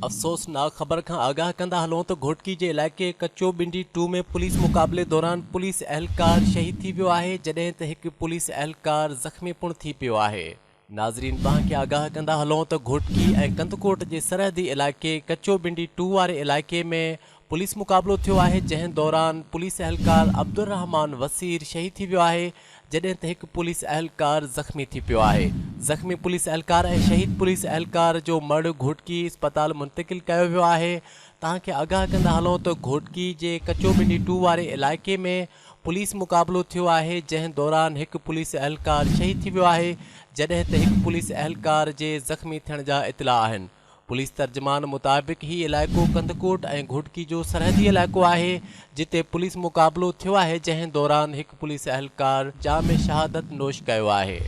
अफ़सोसनाक ख़बर खां आगाह कंदा हलूं त घोटकी जे इलाइक़े कचो बिंडी 2 में पुलिस मुक़ाबले दौरान पुलिस अहलकार शहीद थी वियो आहे, जॾहिं त हिकु पुलिस अहलकार ज़ख़्मी पिणु थी पियो आहे। नाज़रीन, तव्हांखे आगाह कंदा हलूं त घोटकी ऐं कंदकोट जे सरहदी इलाइक़े कचो बिंडी 2 वारे इलाइक़े में पुलिस मुक़ाबलो थियो आहे, जंहिं दौरान पुलिस अहलकार अब्दुर्रहमान वसीर शहीद थी वियो आहे, जॾहिं त हिकु पुलिस अहलकार ज़ख़्मी थी पियो आहे। ज़ख़्मी पुलिस अहलकार ऐं शहीद पुलिस अहलकार जो मर्द घोटकी अस्पताल मुंतक़िल कयो वियो आहे। तव्हांखे आगाह कंदा हलूं त घोटकी जे कचो बिंडी 2 वारे इलाइक़े में पुलिस मुक़ाबलो थियो आहे, जंहिं दौरान हिकु पुलिस अहलकार शहीद थी वियो आहे, जॾहिं त हिकु पुलिस अहलकार जे ज़ख़्मी थियण जा इतला आहिनि। पुलिस तर्जुमान मुताबिक़ ही इलाइक़ो कंदकोट ऐं घोटकी जो सरहदी इलाइक़ो आहे, जिते पुलिस मुक़ाबलो थियो आहे, जंहिं दौरान हिकु पुलिस अहलकार जाम शहादत नोश कयो आहे।